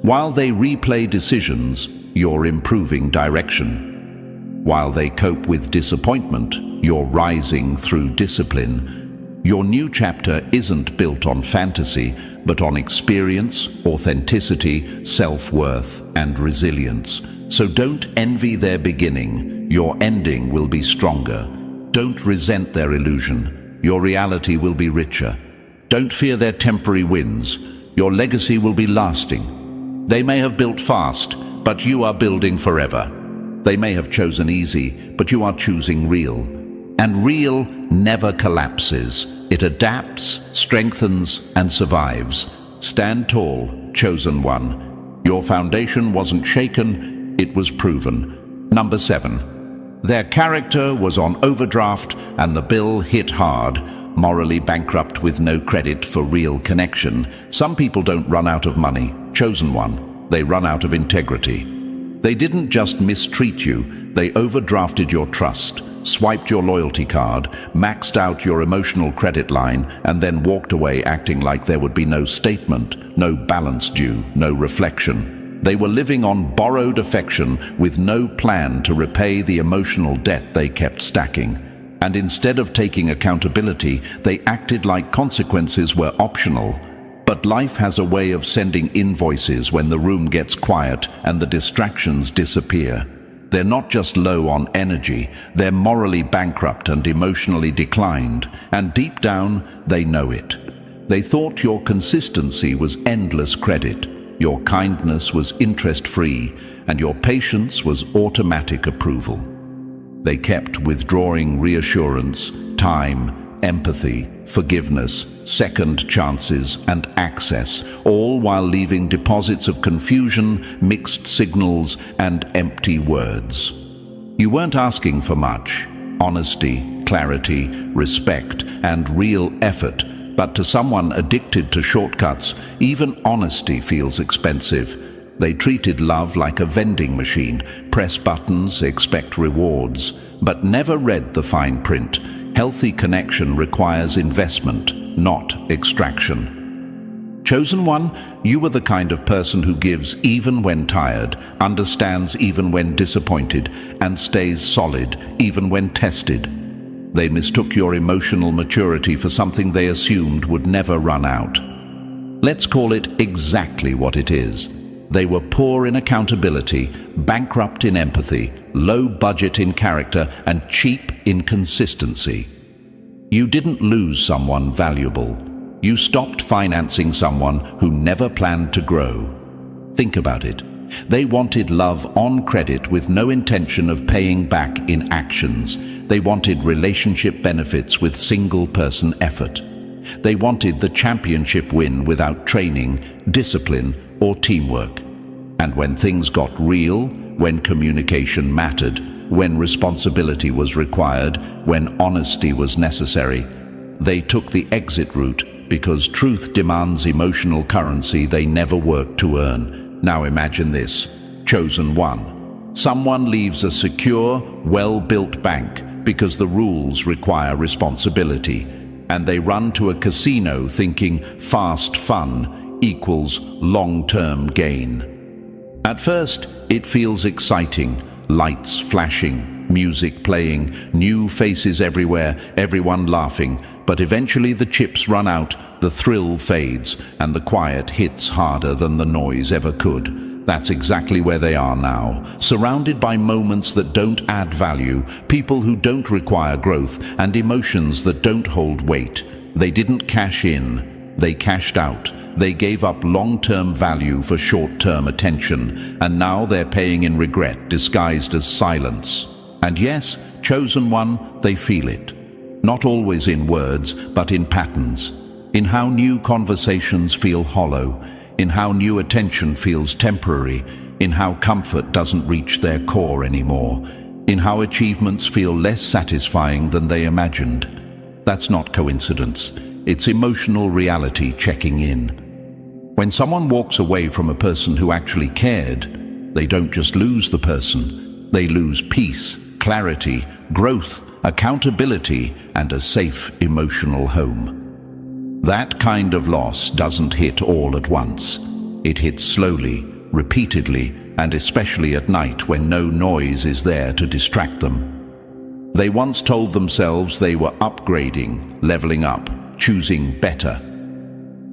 While they replay decisions, you're improving direction. While they cope with disappointment, you're rising through discipline. Your new chapter isn't built on fantasy, but on experience, authenticity, self-worth, and resilience. So don't envy their beginning. Your ending will be stronger. Don't resent their illusion. Your reality will be richer. Don't fear their temporary wins. Your legacy will be lasting. They may have built fast, but you are building forever. They may have chosen easy, but you are choosing real. And real never collapses. It adapts, strengthens, and survives. Stand tall, chosen one. Your foundation wasn't shaken, it was proven. Number 7. Their character was on overdraft and the bill hit hard. Morally bankrupt with no credit for real connection. Some people don't run out of money. Chosen one. They run out of integrity. They didn't just mistreat you, they overdrafted your trust, swiped your loyalty card, maxed out your emotional credit line, and then walked away acting like there would be no statement, no balance due, no reflection. They were living on borrowed affection with no plan to repay the emotional debt they kept stacking. And instead of taking accountability, they acted like consequences were optional. But life has a way of sending invoices when the room gets quiet and the distractions disappear. They're not just low on energy, they're morally bankrupt and emotionally declined, and deep down, they know it. They thought your consistency was endless credit, your kindness was interest-free, and your patience was automatic approval. They kept withdrawing reassurance, time, empathy, forgiveness, second chances, and access, all while leaving deposits of confusion, mixed signals, and empty words. You weren't asking for much: honesty, clarity, respect, and real effort. But to someone addicted to shortcuts, even honesty feels expensive. They treated love like a vending machine: press buttons, expect rewards, but never read the fine print. Healthy connection requires investment, not extraction. Chosen one, you are the kind of person who gives even when tired, understands even when disappointed, and stays solid even when tested. They mistook your emotional maturity for something they assumed would never run out. Let's call it exactly what it is. They were poor in accountability, bankrupt in empathy, low budget in character, and cheap in consistency. You didn't lose someone valuable. You stopped financing someone who never planned to grow. Think about it. They wanted love on credit with no intention of paying back in actions. They wanted relationship benefits with single-person effort. They wanted the championship win without training, discipline, or teamwork. And when things got real, when communication mattered, when responsibility was required, when honesty was necessary, they took the exit route because truth demands emotional currency they never worked to earn. Now imagine this. Chosen one. Someone leaves a secure, well-built bank because the rules require responsibility, and they run to a casino thinking fast fun equals long-term gain. At first, it feels exciting. Lights flashing, music playing, new faces everywhere, everyone laughing. But eventually the chips run out, the thrill fades, and the quiet hits harder than the noise ever could. That's exactly where they are now, surrounded by moments that don't add value, people who don't require growth, and emotions that don't hold weight. They didn't cash in, they cashed out. They gave up long-term value for short-term attention, and now they're paying in regret disguised as silence. And yes, chosen one, they feel it. Not always in words, but in patterns. In how new conversations feel hollow, in how new attention feels temporary, in how comfort doesn't reach their core anymore, in how achievements feel less satisfying than they imagined. That's not coincidence. It's emotional reality checking in. When someone walks away from a person who actually cared, they don't just lose the person. They lose peace, clarity, growth, accountability, and a safe emotional home. That kind of loss doesn't hit all at once. It hits slowly, repeatedly, and especially at night when no noise is there to distract them. They once told themselves they were upgrading, leveling up, choosing better.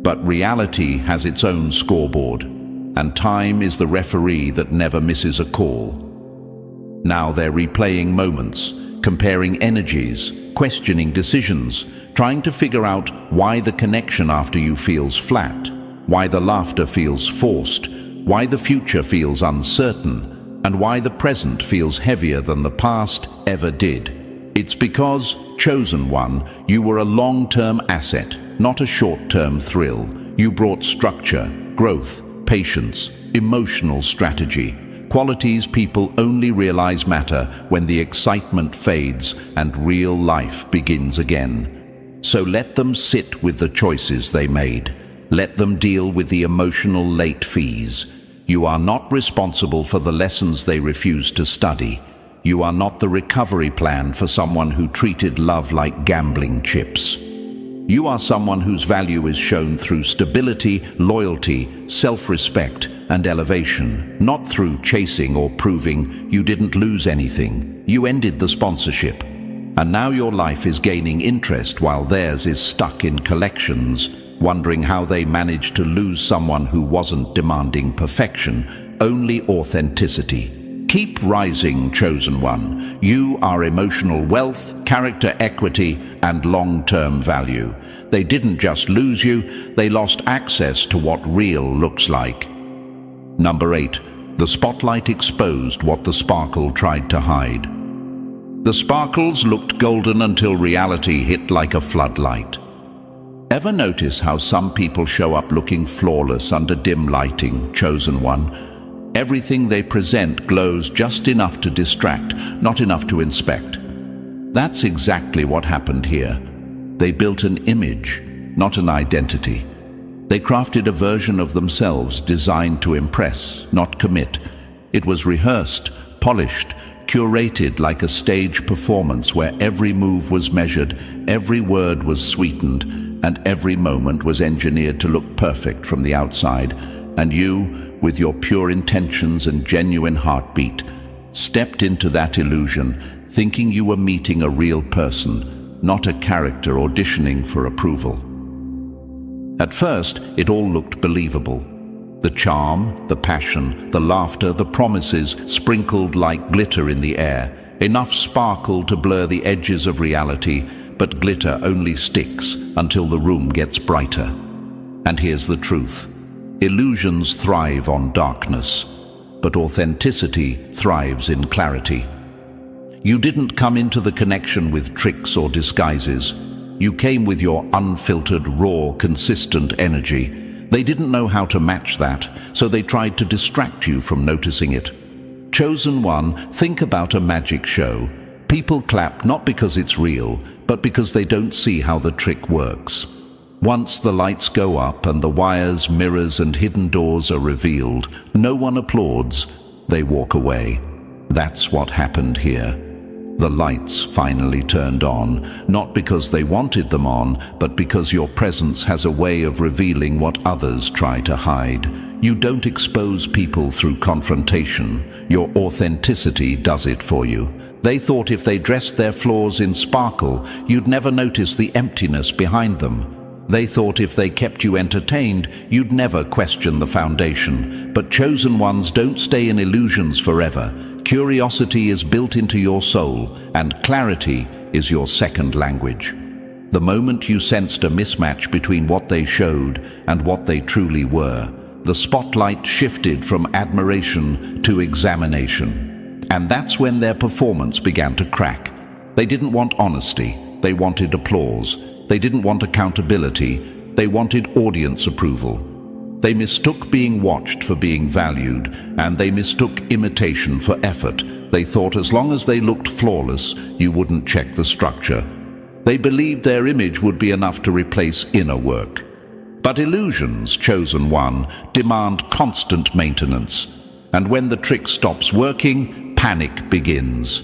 But reality has its own scoreboard, and time is the referee that never misses a call. Now they're replaying moments, comparing energies, questioning decisions, trying to figure out why the connection after you feels flat, why the laughter feels forced, why the future feels uncertain, and why the present feels heavier than the past ever did. It's because, chosen one, you were a long-term asset, not a short-term thrill. You brought structure, growth, patience, emotional strategy, qualities people only realize matter when the excitement fades and real life begins again. So let them sit with the choices they made. Let them deal with the emotional late fees. You are not responsible for the lessons they refused to study. You are not the recovery plan for someone who treated love like gambling chips. You are someone whose value is shown through stability, loyalty, self-respect, and elevation, not through chasing or proving you didn't lose anything. You ended the sponsorship. And now your life is gaining interest while theirs is stuck in collections, wondering how they managed to lose someone who wasn't demanding perfection, only authenticity. Keep rising, chosen one. You are emotional wealth, character equity, and long-term value. They didn't just lose you, they lost access to what real looks like. Number 8. The spotlight exposed what the sparkle tried to hide. The sparkles looked golden until reality hit like a floodlight. Ever notice how some people show up looking flawless under dim lighting, chosen one? Everything they present glows just enough to distract, not enough to inspect. That's exactly what happened here. They built an image, not an identity. They crafted a version of themselves designed to impress, not commit. It was rehearsed, polished, curated like a stage performance where every move was measured, every word was sweetened, and every moment was engineered to look perfect from the outside, and you, with your pure intentions and genuine heartbeat, stepped into that illusion thinking you were meeting a real person, not a character auditioning for approval. At first, it all looked believable. The charm, the passion, the laughter, the promises sprinkled like glitter in the air, enough sparkle to blur the edges of reality, but glitter only sticks until the room gets brighter. And here's the truth. Illusions thrive on darkness, but authenticity thrives in clarity. You didn't come into the connection with tricks or disguises. You came with your unfiltered, raw, consistent energy. They didn't know how to match that, so they tried to distract you from noticing it. Chosen one, think about a magic show. People clap not because it's real, but because they don't see how the trick works. Once the lights go up and the wires, mirrors, and hidden doors are revealed, no one applauds. They walk away. That's what happened here. The lights finally turned on, not because they wanted them on, but because your presence has a way of revealing what others try to hide. You don't expose people through confrontation. Your authenticity does it for you. They thought if they dressed their flaws in sparkle, you'd never notice the emptiness behind them. They thought if they kept you entertained, you'd never question the foundation. But chosen ones don't stay in illusions forever. Curiosity is built into your soul, and clarity is your second language. The moment you sensed a mismatch between what they showed and what they truly were, the spotlight shifted from admiration to examination. And that's when their performance began to crack. They didn't want honesty, they wanted applause. They didn't want accountability, they wanted audience approval. They mistook being watched for being valued, and they mistook imitation for effort. They thought as long as they looked flawless, you wouldn't check the structure. They believed their image would be enough to replace inner work. But illusions, chosen one, demand constant maintenance. And when the trick stops working, panic begins.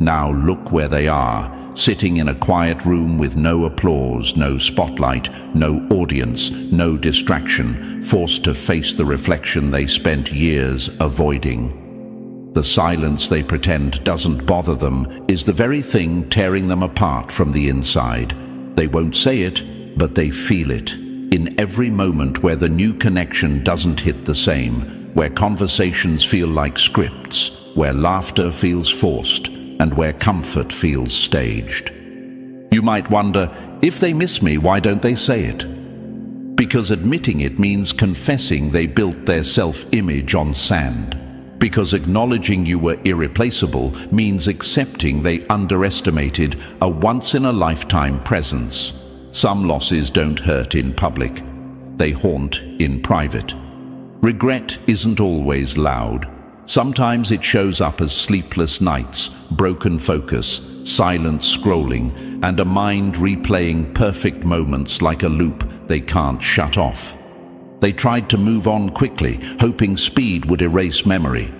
Now look where they are, sitting in a quiet room with no applause, no spotlight, no audience, no distraction, forced to face the reflection they spent years avoiding. The silence they pretend doesn't bother them is the very thing tearing them apart from the inside. They won't say it, but they feel it. In every moment where the new connection doesn't hit the same, where conversations feel like scripts, where laughter feels forced, and where comfort feels staged. You might wonder, if they miss me, why don't they say it? Because admitting it means confessing they built their self-image on sand. Because acknowledging you were irreplaceable means accepting they underestimated a once-in-a-lifetime presence. Some losses don't hurt in public. They haunt in private. Regret isn't always loud. Sometimes it shows up as sleepless nights, broken focus, silent scrolling, and a mind replaying perfect moments like a loop they can't shut off. They tried to move on quickly, hoping speed would erase memory.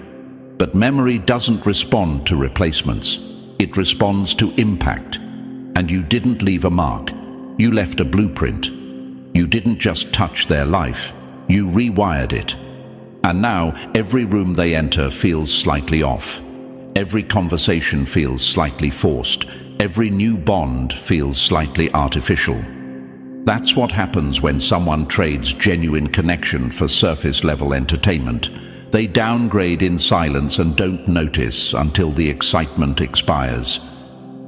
But memory doesn't respond to replacements. It responds to impact. And you didn't leave a mark. You left a blueprint. You didn't just touch their life. You rewired it. And now, every room they enter feels slightly off. Every conversation feels slightly forced. Every new bond feels slightly artificial. That's what happens when someone trades genuine connection for surface-level entertainment. They downgrade in silence and don't notice until the excitement expires.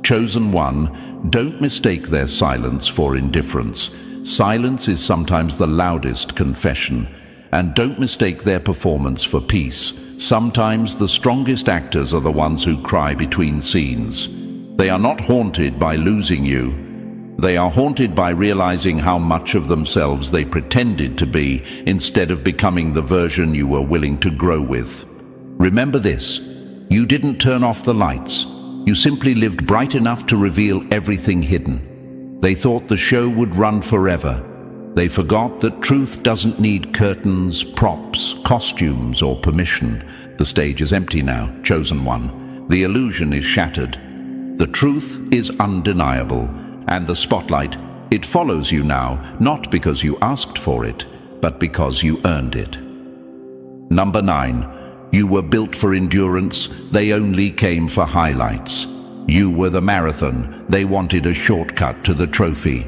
Chosen one, don't mistake their silence for indifference. Silence is sometimes the loudest confession. And don't mistake their performance for peace. Sometimes the strongest actors are the ones who cry between scenes. They are not haunted by losing you. They are haunted by realizing how much of themselves they pretended to be instead of becoming the version you were willing to grow with. Remember this, you didn't turn off the lights. You simply lived bright enough to reveal everything hidden. They thought the show would run forever. They forgot that truth doesn't need curtains, props, costumes, or permission. The stage is empty now, chosen one. The illusion is shattered. The truth is undeniable, and the spotlight It follows you now, not because you asked for it, but because you earned it. Number 9. You were built for endurance, they only came for highlights. You were the marathon, they wanted a shortcut to the trophy.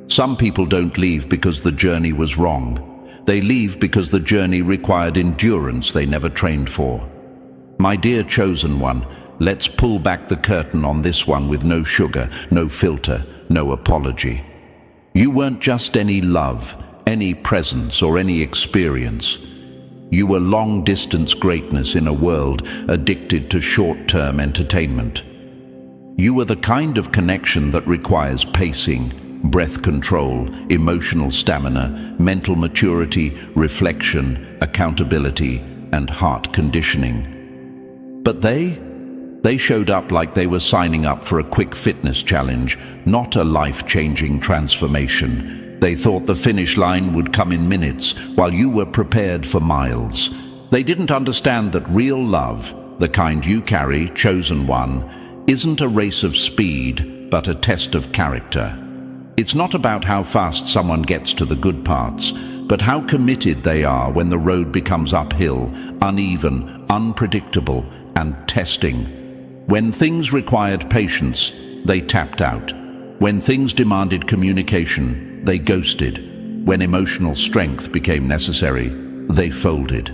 Some people don't leave because the journey was wrong. They leave because the journey required endurance they never trained for. My dear chosen one, let's pull back the curtain on this one with no sugar, no filter, no apology. You weren't just any love, any presence, or any experience. You were long-distance greatness in a world addicted to short-term entertainment. You were the kind of connection that requires pacing, breath control, emotional stamina, mental maturity, reflection, accountability, and heart conditioning. But they showed up like they were signing up for a quick fitness challenge, not a life-changing transformation. They thought the finish line would come in minutes, while you were prepared for miles. They didn't understand that real love, the kind you carry, chosen one, isn't a race of speed, but a test of character. It's not about how fast someone gets to the good parts, but how committed they are when the road becomes uphill, uneven, unpredictable, and testing. When things required patience, they tapped out. When things demanded communication, they ghosted. When emotional strength became necessary, they folded.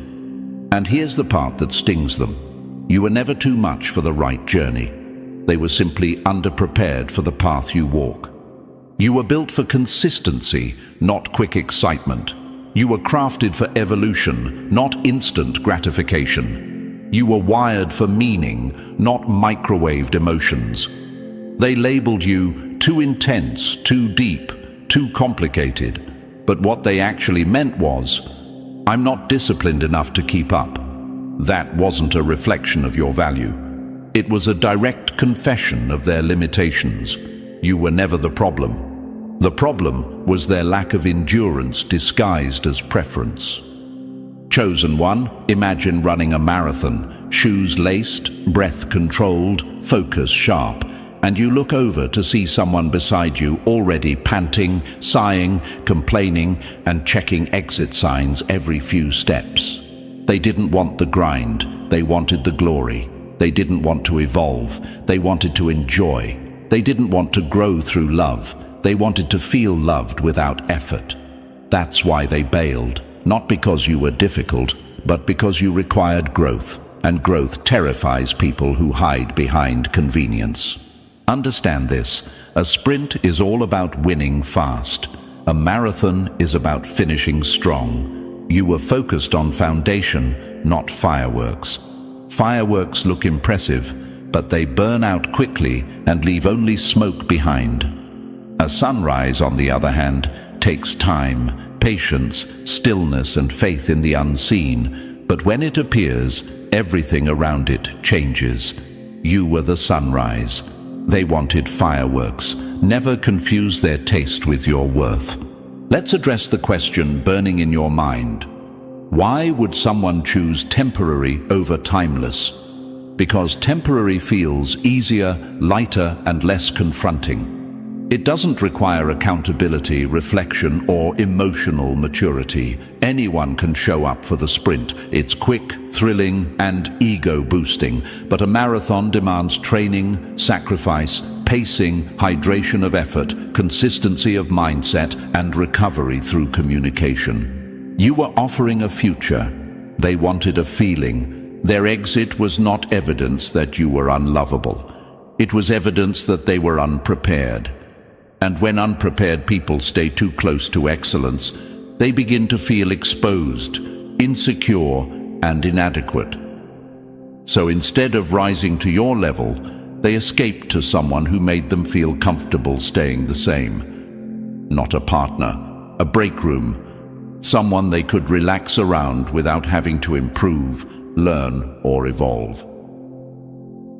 And here's the part that stings them. You were never too much for the right journey. They were simply underprepared for the path you walk. You were built for consistency, not quick excitement. You were crafted for evolution, not instant gratification. You were wired for meaning, not microwaved emotions. They labeled you too intense, too deep, too complicated. But what they actually meant was, I'm not disciplined enough to keep up. That wasn't a reflection of your value. It was a direct confession of their limitations. You were never the problem. The problem was their lack of endurance disguised as preference. Chosen one, imagine running a marathon, shoes laced, breath controlled, focus sharp, and you look over to see someone beside you already panting, sighing, complaining, and checking exit signs every few steps. They didn't want the grind, they wanted the glory. They didn't want to evolve, they wanted to enjoy. They didn't want to grow through love, they wanted to feel loved without effort. That's why they bailed. Not because you were difficult, but because you required growth, and growth terrifies people who hide behind convenience. Understand this, a sprint is all about winning fast. A marathon is about finishing strong. You were focused on foundation, not fireworks. Fireworks look impressive, but they burn out quickly and leave only smoke behind. A sunrise, on the other hand, takes time, patience, stillness, and faith in the unseen, but when it appears, everything around it changes. You were the sunrise. They wanted fireworks. Never confuse their taste with your worth. Let's address the question burning in your mind. Why would someone choose temporary over timeless? Because temporary feels easier, lighter, and less confronting. It doesn't require accountability, reflection, or emotional maturity. Anyone can show up for the sprint. It's quick, thrilling, and ego-boosting. But a marathon demands training, sacrifice, pacing, hydration of effort, consistency of mindset, and recovery through communication. You were offering a future. They wanted a feeling. Their exit was not evidence that you were unlovable. It was evidence that they were unprepared. And when unprepared people stay too close to excellence, they begin to feel exposed, insecure, and inadequate. So instead of rising to your level, they escaped to someone who made them feel comfortable staying the same. Not a partner, a break room, someone they could relax around without having to improve, learn, or evolve.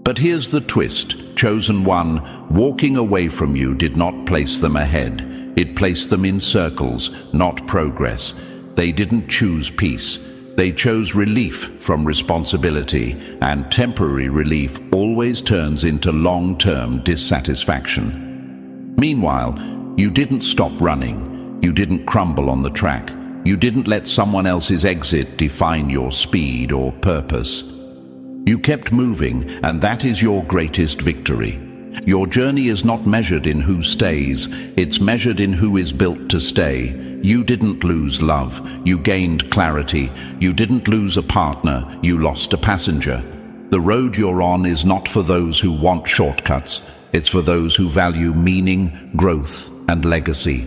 But here's the twist. Chosen one, walking away from you did not place them ahead. It placed them in circles, not progress. They didn't choose peace. They chose relief from responsibility, and temporary relief always turns into long-term dissatisfaction. Meanwhile, You didn't stop running. You didn't crumble on the track. You didn't let someone else's exit define your speed or purpose. You kept moving, and that is your greatest victory. Your journey is not measured in who stays, it's measured in who is built to stay. You didn't lose love, you gained clarity. You didn't lose a partner, you lost a passenger. The road you're on is not for those who want shortcuts, it's for those who value meaning, growth, and legacy.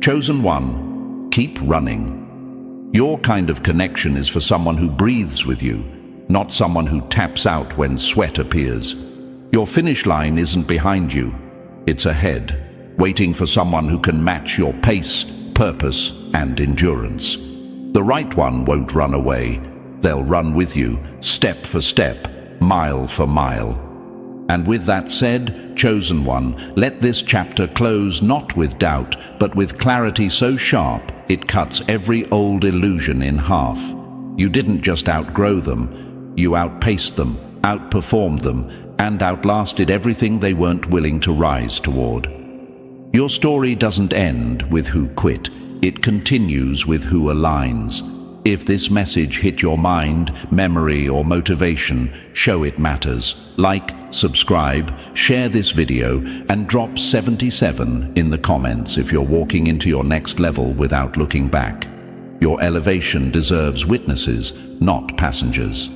Chosen one, keep running. Your kind of connection is for someone who breathes with you, not someone who taps out when sweat appears. Your finish line isn't behind you, it's ahead, waiting for someone who can match your pace, purpose, and endurance. The right one won't run away. They'll run with you, step for step, mile for mile. And with that said, chosen one, let this chapter close not with doubt, but with clarity so sharp it cuts every old illusion in half. You didn't just outgrow them, you outpaced them, outperformed them, and outlasted everything they weren't willing to rise toward. Your story doesn't end with who quit, it continues with who aligns. If this message hit your mind, memory, or motivation, show it matters. Like, subscribe, share this video, and drop 77 in the comments if you're walking into your next level without looking back. Your elevation deserves witnesses, not passengers.